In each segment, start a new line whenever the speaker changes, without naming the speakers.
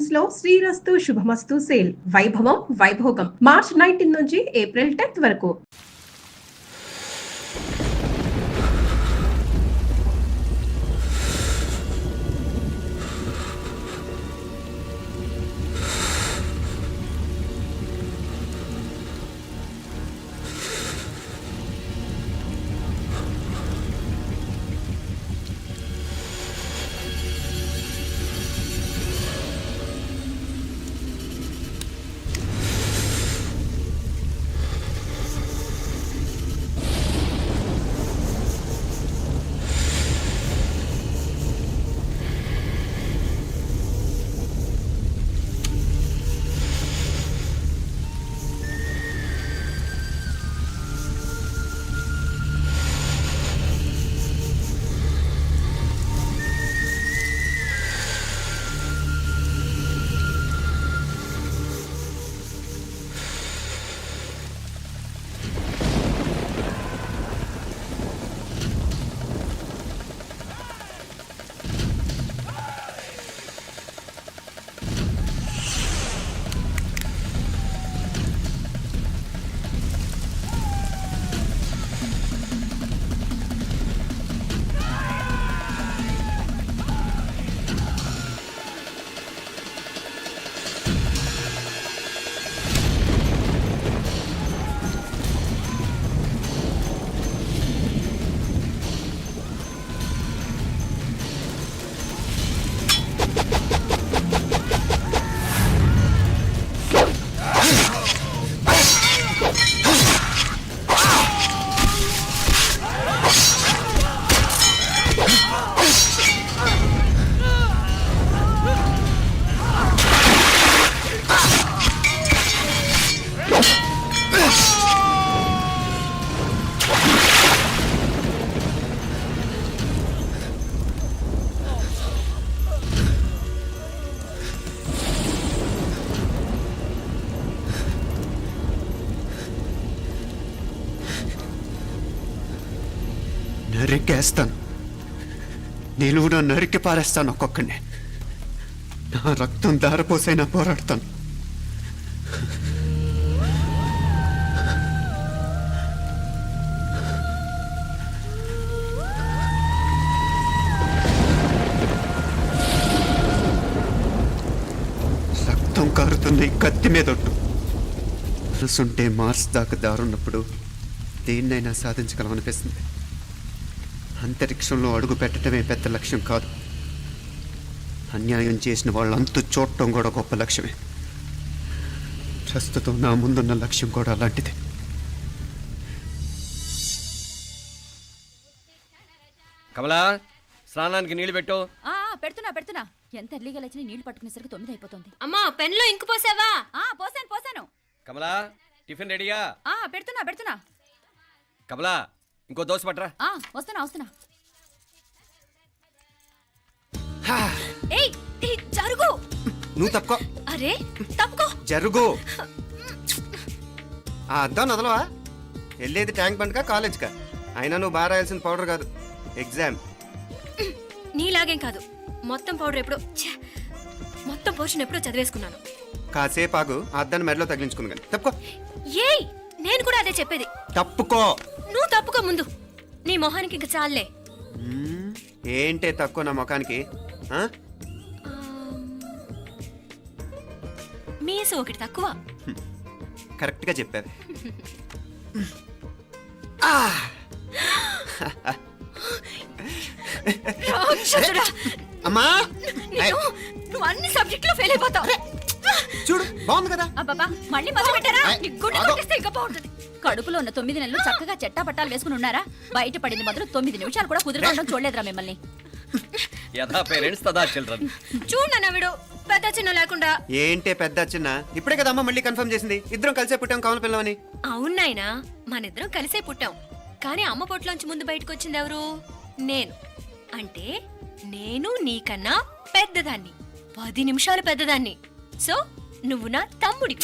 Collections లో శ్రీరస్తు శుభమస్తు sale వైభవం Vaibhogam March 19 నుంచి ఏప్రిల్ 10 వరకు.
నరికేస్తాను, నిలువున నరికి పారేస్తాను. ఒక్కొక్కడిని నా రక్తం దారపోసైనా పోరాడతాను. రక్తం కారుతున్న ఈ కత్తి మీదొట్టు. మనసుంటే మార్స్ దాకా దారున్నప్పుడు దేన్నైనా సాధించగలమనిపిస్తుంది. అంతరిక్షంలో అడుగు పెట్టడమే పెద్ద లక్ష్యం కాదు, అన్యాయం చేసిన వాళ్ళంతు చూడటం కూడా గొప్ప లక్ష్యమే. ప్రస్తుతం నా ముందున్న లక్ష్యం కూడా అలాంటిదే.
కమలా, స్నానానికి నీళ్లు పెట్టు.
పెడుతున్నా. ఎంత ఎర్లీగా లేచిన నీళ్లు పట్టుకునేసరికి 9 అయిపోతుంది.
అమ్మా, పెన్లో ఇంకు పోసావా?
పోసాను.
కమలా, టిఫిన్ రెడీగా?
పెడుతున్నా.
కమలా, ఇంకో దోశ పట్రా.
వస్తున్నా. ఏయ్, జరుగు.
నువ్వు తప్పుకో.
అరే, తప్పుకో.
జరుగు. ఆ అద్దం నదలవా? వెళ్ళేది ట్యాంక్ బండ్కా కాలేజ్కా? అయినా నువ్వు బాగా రాయాల్సిన పౌడర్ కాదు, ఎగ్జామ్.
నీలాగేం కాదు, మొత్తం పౌడర్ ఎప్పుడో, మొత్తం పోర్షన్ ఎప్పుడో చదివేసుకున్నాను.
కాసేపు ఆగు, ఆ అద్దాన్ని మెడలో తగిలించుకుంది కానీ. తప్పుకో.
ఏయ్, నేను కూడా అదే చెప్పేది.
తప్పుకో.
నువ్వు తప్పుకో ముందు. నీ మొహానికి ఇంక చాలే.
ఏంటే తక్కువ నా ముఖానికి?
మీసు ఒకటి తక్కువ.
కరెక్ట్గా చెప్పారు. అమ్మా,
నువ్వు అన్ని సబ్జెక్టులో ఫెయిల్ అయిపోతావు.
చూడు, బాగుంది కదా.
అబ్బబ్బా, మళ్ళీ మొదలు పెట్టారా? ఇంకా బాగుంటుంది. కడుపులో ఉన్న 9 నెలలు చక్కగా చెట్టా పట్టాలు వేసుకుని ఉన్నారా? బయట పడింది మొదలు 9 నిమిషాలు కూడా కుదురుకోవడం చూడలేదురా మిమ్మల్ని.
యథా పేరెంట్స్ తదా చిల్డ్రన్.
చూడన్నా వీడు పెద్ద చిన్న లేకుండా.
ఏంటే పెద్ద చిన్న? ఇప్పుడే కదా అమ్మ మళ్ళీ కన్ఫర్మ్ చేసింది, ఇద్దరం కలిసే పుట్టాం కమల పిల్లవని.
అవునాయినా, మనిద్దరం కలిసే పుట్టాం. కానీ అమ్మ పొట్లోంచి ముందు బయటకు వచ్చింది ఎవరు? నేను. అంటే నేను నీకన్నా పెద్దదాన్ని, 10 నిమిషాలు పెద్దదాన్ని. సో నువ్వు నా తమ్ముడి.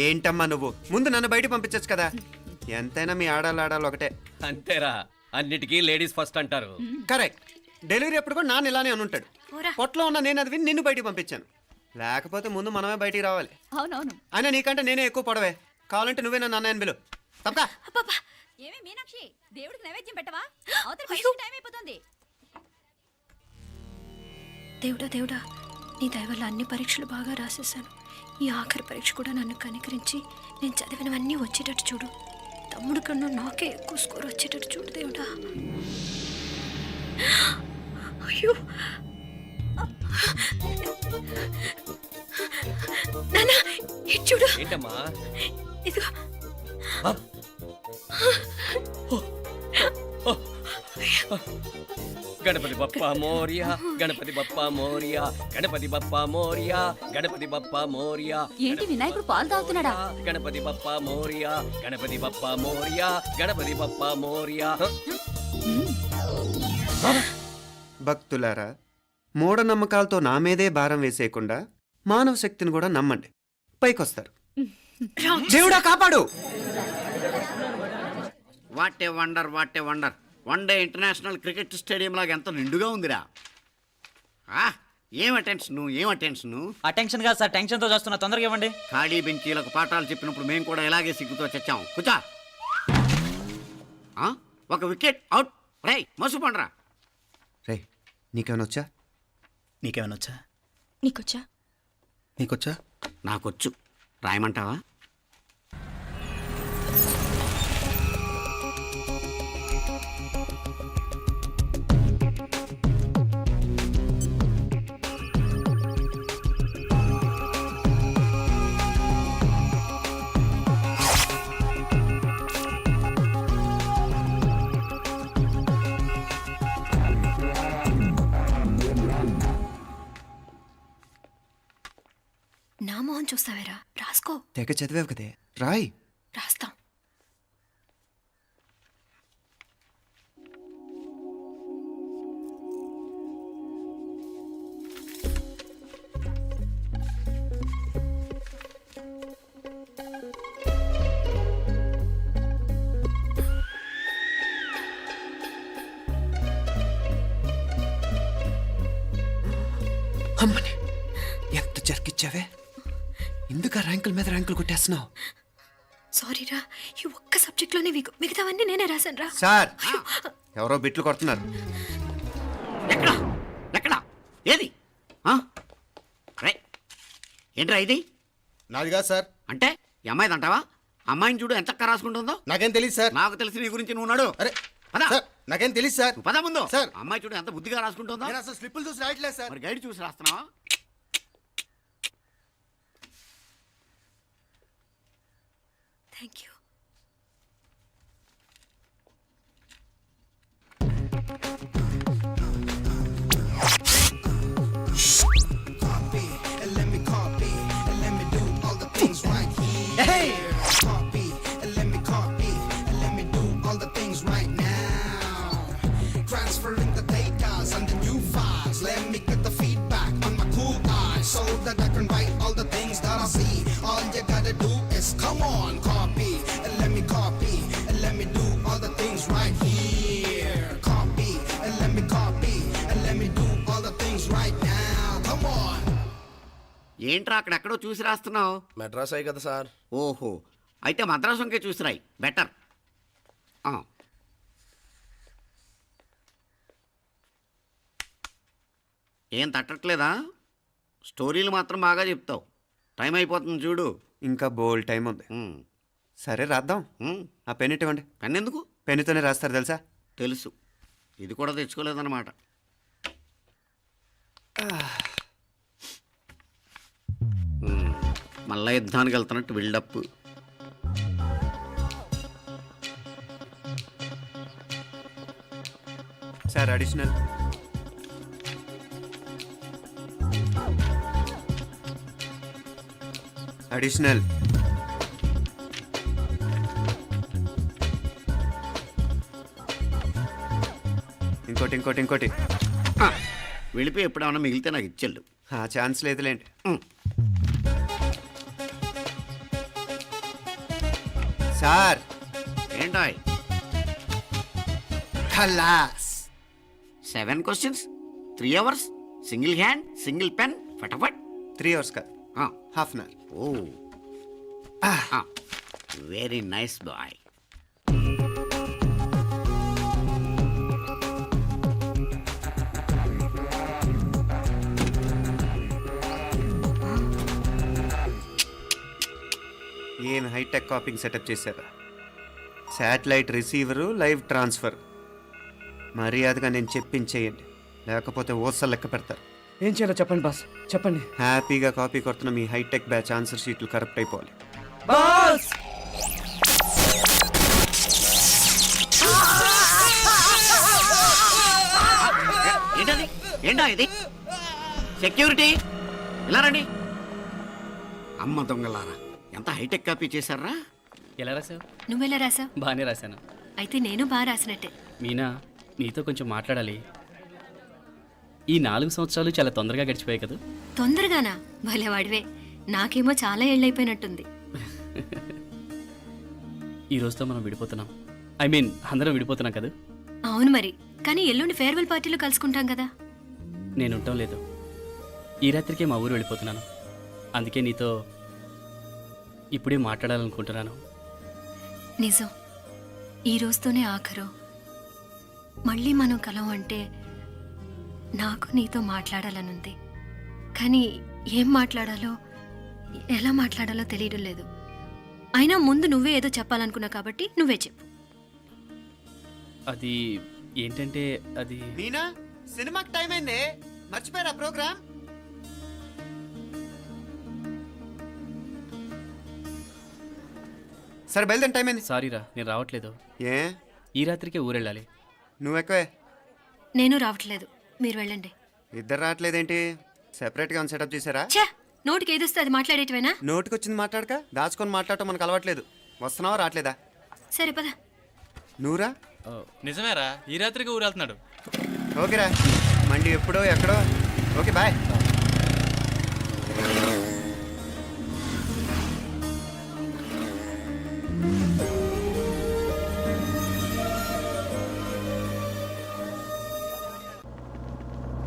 ఏంటమ్మా నువ్వు? ముందు నన్ను బయట పంపించచ్చు కదా. ఎంతైనా మీ ఆడాలు ఒకటే.
అంతేరా, అన్నిటికీ లేడీస్ ఫస్ట్ అంటారు.
కరెక్ట్. డెలివరీ అప్పుడు కూడా నాన్న ఇలానే అని ఉంటాడు. పొట్టలో ఉన్న నేను అది విని నిన్ను బయటికి పంపించాను. లేకపోతే ముందు మనమే బయటికి రావాలి.
అవునవును.
అయినా నీకంటే నేనే ఎక్కువ పొడవే. కావాలంటే నువ్వే నన్ను అన్నయ్యను పిలు. తప్పకా.
అబ్బబ్బా,
ఏమే మీనాక్షి, దేవుడికి నైవేద్యం పెట్టవా? అవతల
అయ్యో.
టైం అయిపోతుంది.
దేవుడా దేవుడా, నీ దయ వల్ల అన్ని పరీక్షలు బాగా రాసేసాను. ఈ ఆఖరి పరీక్ష కూడా నన్ను కనికరించి నేను చదివినవన్నీ వచ్చేటట్టు చూడు. తమ్ముడు కన్నా నాకే ఎక్కువ స్కోర్ వచ్చేటట్టు చూడు దేవుడా. అయ్యో నాన్న, ఇటు చూడు.
ఏంటమ్మా?
ఇదిగో.
ఆ? గణపతి బప్పా మోరియా, గణపతి బప్పా మోరియా, గణపతి బప్పా మోరియా, గణపతి బప్పా మోరియా.
ఏంటి వినాయకుడు పాలు తాగుతున్నాడా?
గణపతి బప్పా మోరియా, గణపతి బప్పా మోరియా, గణపతి బప్పా మోరియా.
భక్తులారా, మూఢనమ్మకాలతో నా మీదే భారం వేసేయకుండా మానవ శక్తిని కూడా నమ్మండి, పైకొస్తారు. దేవుడా కాపాడు.
What a wonder, what a wonder. One day international cricket stadium లాగా ఎంత నిండుగా ఉందిరా. ఏం అటెన్షన్, ఏం అటెన్షన్.
అటెన్షన్ కాదు సార్, టెన్షన్ తో చూస్తున్నా, తొందరగా ఇవ్వండి.
ఖాళీ బెంచీలకు పాఠాలు చెప్పినప్పుడు మేము కూడా ఇలాగే సిగ్గుతో చచ్చాం. కూర్చో. ఒక వికెట్ అవుట్. రై మసు పండరా.
రే, నీకేమైనా వచ్చా?
నీకేమైనా వచ్చా?
నీకొచ్చా?
నీకొచ్చా?
నాకొచ్చు. రాయమంటావా?
నా మొహం చూస్తావేరా, రాసుకో.
తెగ చదివావు కదే, రాయ్.
రాస్తాం.
అమ్మని ఎంత జరికిచ్చావే. ఎందుకు ర్యాంకుల మీద ర్యాంకులు కొట్టేస్తున్నావు?
సారీరా, ఈ ఒక్క సబ్జెక్ట్లోనే మిగతావన్నీ నేనే రాశాను రా.
సార్, ఎవరో బిట్లు కొడుతున్నారు.
ఎక్కడా ఎక్కడా ఏది? రై ఏంట్రా ఇది?
నాది కాదు సార్.
అంటే ఈ అమ్మాయిది అంటావా? అమ్మాయిని చూడు ఎంత రాసుకుంటుందో.
నాకేం తెలియదు సార్.
నాకు తెలిసి నీ గురించి నువ్వు నాడు.
అరే
పద.
సార్, నాకేం తెలియదు సార్.
నువ్వు పద ముందు.
సార్.
అమ్మాయి చూడు ఎంత బుద్ధిగా రాసుకుంటుందో.
నేను అసలు స్లిప్పులు చూసి రాయట్లేదు సార్.
మరి గైడ్ చూసి రాస్తున్నావా?
Thank you.
Transferring the data and the new files. Let me get the feedback on my cool eyes so that I can write all the things that I see. All you gotta do is come on, copy, and let me copy, and let me do all the things right here. Copy, and let me copy, and let me do all the things right now. Come on.
ఏంట్రా అక్కడెక్కడో చూసి రాస్తున్నావు?
మెడ్రాస్ అయ్యి కదా sir.
ఓహో, అయితే మద్రాసు వంకే చూసి రాయి, better. ఏం తట్టట్లేదా? స్టోరీలు మాత్రం బాగా చెప్తావు. టైం అయిపోతుంది చూడు.
ఇంకా బోల్ టైం ఉంది. సరే రాద్దాం. ఆ పెన్ ఇవ్వండి.
పెన్ ఎందుకు?
పెన్నుతోనే రాస్తారు తెలుసా?
తెలుసు. ఇది కూడా తెచ్చుకోలేదన్నమాట. మళ్ళా యుద్ధానికి వెళ్తున్నట్టు బిల్డప్.
Sir additional. అడిషనల్. ఇంకోటి ఇంకోటి ఇంకోటి.
వెళ్ళిపోయి ఎప్పుడేమన్నా మిగిలితే నాకు ఇచ్చెళ్ళు.
ఆ ఛాన్స్ లేదులేండి. సార్
ఏంటాయ్?
ఖలాస్.
7 questions, 3 hours, single hand, single pen, ఫటాఫట్.
3 hours కాదు, half an hour.
Oh very nice boy.
ఏం హైటెక్ కాపింగ్ సెటప్ చేశారా? Satellite receiver, live transfer. మర్యాదగా నేను చెప్పించేయండి, లేకపోతే ఓసలు లెక్క పెడతారు.
ఏం చేయాలో చెప్పండి బాస్, చెప్పండి.
హ్యాపీగా కాపీ కొడుతున్న మీ హైటెక్ బ్యాచ్ ఆన్సర్ షీట్లు కరెక్ట్ అయిపోవాలి.
బాస్
ఏంటది? ఏంటా ఇది? సెక్యూరిటీ ఇలా రండి. అమ్మ దొంగలారా, ఎంత హైటెక్ కాపీ చేశారా?
ఎలా రాసావు?
నువ్వెలా రాసావు?
బాగానే రాశాను.
అయితే నేను బాగా రాసినట్టే.
మీనా, నీతో కొంచెం మాట్లాడాలి. ఈ 4 సంవత్సరాలు చాలా తొందరగా గడిచిపోయాయి కదా.
తొందరగానా? భలేవాడివే. నాకేమో చాలా ఏళ్ళైపోయినట్టుంది.
ఈ రోజుతో మనం విడిపోతున్నాం. ఐ మీన్ అందరం విడిపోతున్నాం కదా.
అవును మరి, కానీ ఎల్లుండి ఫేర్వెల్ పార్టీలో కలుసుకుంటాం కదా.
నేను ఉండటం లేదు. ఈ రాత్రికే మా ఊరు వెళ్ళిపోతున్నాను. అందుకే నీతో ఇప్పుడే మాట్లాడాలనుకుంటున్నాను.
నిజం, ఈ రోజుతోనే ఆఖరు. మళ్ళీ మనం కలం అంటే నాకు నీతో మాట్లాడాలనుంది. కానీ ఏం మాట్లాడాలో, ఎలా మాట్లాడాలో తెలియడం లేదు. అయినా ముందు నువ్వే ఏదో చెప్పాలనుకున్నా కాబట్టి నువ్వే చెప్పు.
అది ఏంటంటే అది
మీనా, సినిమాకి టైం అయింది, మర్చిపోయారా ప్రోగ్రామ్? సరే బయలుదేరి, టైం అయింది.
సారీరా, నేను రావట్లేదు.
ఏ,
ఈ రాత్రికే ఊరెళ్ళాలి.
నువ్వు ఎక్కువే.
నేను రావట్లేదు, మీరు వెళ్ళండి.
ఇద్దరు రావట్లేదేంటి? సెపరేట్గా సెటప్ చేశారా?
ఛే, నోటికి ఏదొస్తే అది మాట్లాడేటివేనా?
నోటికొచ్చింది మాట్లాడక దాచుకొని మాట్లాడటం మనకు అలవాట్లేదు. వస్తున్నావా రావట్లేదా?
సరే పద.
నువ్వురా.
నిజమేరా, ఈ రాత్రికి ఊరెళ్తున్నాడు.
ఓకేరా, మండి ఎప్పుడో ఎక్కడో. Okay bye.